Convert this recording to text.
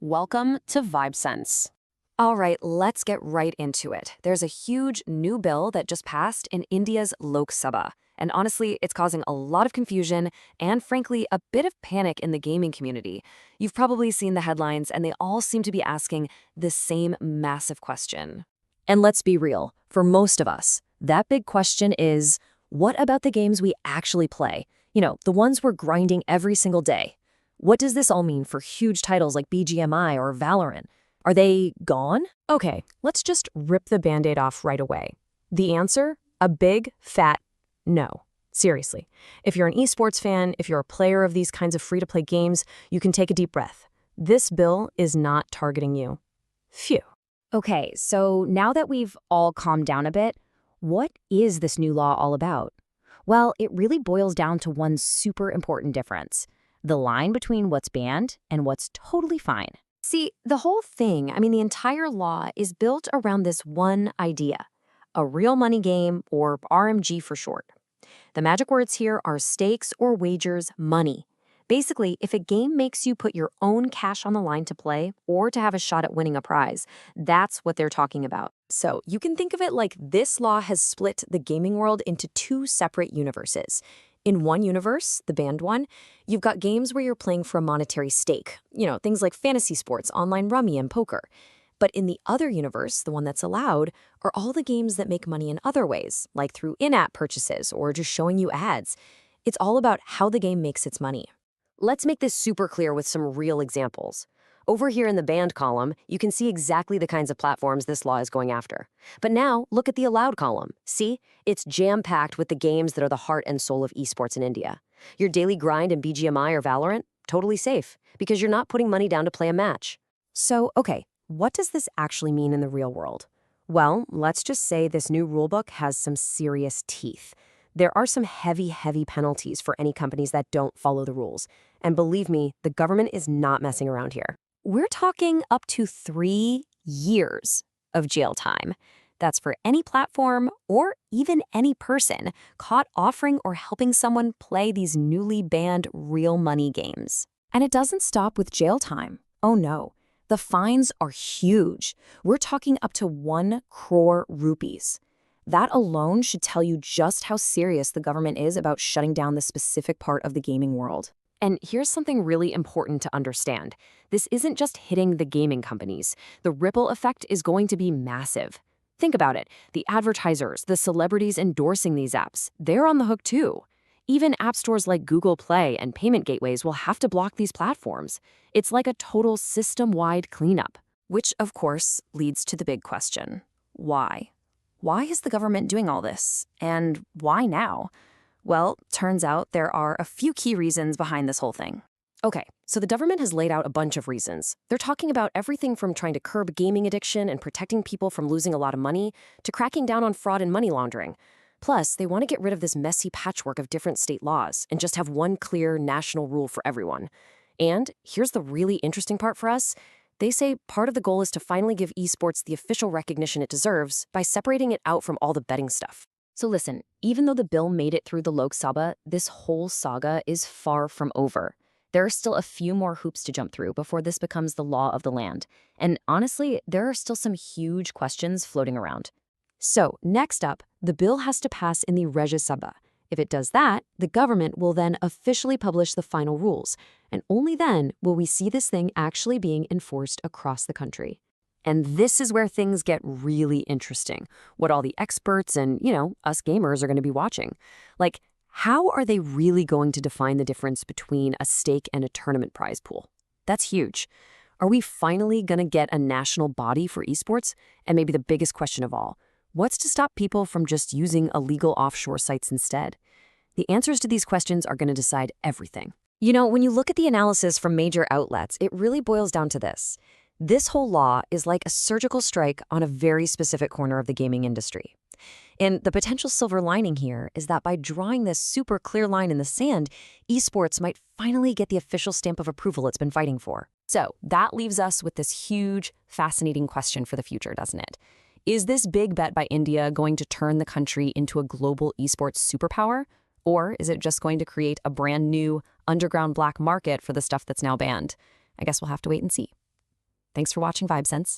Welcome to VibeSense. All right, let's get right into it. There's a huge new bill that just passed in India's Lok Sabha. And honestly, it's causing a lot of confusion and, frankly, a bit of panic in the gaming community. You've probably seen the headlines, and they all seem to be asking the same massive question. And let's be real, for most of us, that big question is, what about the games we actually play? The ones we're grinding every single day. What does this all mean for huge titles like BGMI or Valorant? Are they gone? Okay, let's just rip the Band-Aid off right away. The answer? A big, fat no. Seriously. If you're an esports fan, if you're a player of these kinds of free-to-play games, you can take a deep breath. This bill is not targeting you. Phew. Okay, so now that we've all calmed down a bit, what is this new law all about? Well, it really boils down to one super important difference: the line between what's banned and what's totally fine. See, the whole thing, the entire law is built around this one idea: a real money game, or RMG for short. The magic words here are stakes or wagers, money. Basically, if a game makes you put your own cash on the line to play or to have a shot at winning a prize, that's what they're talking about. So you can think of it like this law has split the gaming world into two separate universes. In one universe, the banned one, you've got games where you're playing for a monetary stake. Things like fantasy sports, online rummy, and poker. But in the other universe, the one that's allowed, are all the games that make money in other ways, like through in-app purchases or just showing you ads. It's all about how the game makes its money. Let's make this super clear with some real examples. Over here in the banned column, you can see exactly the kinds of platforms this law is going after. But now, look at the allowed column. See? It's jam-packed with the games that are the heart and soul of esports in India. Your daily grind in BGMI or Valorant? Totally safe, because you're not putting money down to play a match. So, okay, what does this actually mean in the real world? Well, let's just say this new rulebook has some serious teeth. There are some heavy, heavy penalties for any companies that don't follow the rules. And believe me, the government is not messing around here. We're talking up to 3 years of jail time. That's for any platform or even any person caught offering or helping someone play these newly banned real money games. And it doesn't stop with jail time. Oh no, the fines are huge. We're talking up to 1 crore rupees. That alone should tell you just how serious the government is about shutting down this specific part of the gaming world. And here's something really important to understand. This isn't just hitting the gaming companies. The ripple effect is going to be massive. Think about it. The advertisers, the celebrities endorsing these apps, they're on the hook too. Even app stores like Google Play and payment gateways will have to block these platforms. It's like a total system-wide cleanup. Which, of course, leads to the big question: why? Why is the government doing all this? And why now? Well, turns out there are a few key reasons behind this whole thing. Okay, so the government has laid out a bunch of reasons. They're talking about everything from trying to curb gaming addiction and protecting people from losing a lot of money to cracking down on fraud and money laundering. Plus, they want to get rid of this messy patchwork of different state laws and just have one clear national rule for everyone. And here's the really interesting part for us. They say part of the goal is to finally give esports the official recognition it deserves by separating it out from all the betting stuff. So listen, even though the bill made it through the Lok Sabha, this whole saga is far from over. There are still a few more hoops to jump through before this becomes the law of the land. And honestly, there are still some huge questions floating around. So next up, the bill has to pass in the Rajya Sabha. If it does that, the government will then officially publish the final rules, and only then will we see this thing actually being enforced across the country. And this is where things get really interesting, what all the experts and, us gamers are going to be watching. Like, how are they really going to define the difference between a stake and a tournament prize pool? That's huge. Are we finally going to get a national body for esports? And maybe the biggest question of all, what's to stop people from just using illegal offshore sites instead? The answers to these questions are going to decide everything. When you look at the analysis from major outlets, it really boils down to this. This whole law is like a surgical strike on a very specific corner of the gaming industry. And the potential silver lining here is that by drawing this super clear line in the sand, esports might finally get the official stamp of approval it's been fighting for. So that leaves us with this huge, fascinating question for the future, doesn't it? Is this big bet by India going to turn the country into a global esports superpower? Or is it just going to create a brand new underground black market for the stuff that's now banned? I guess we'll have to wait and see. Thanks for watching VibeSense.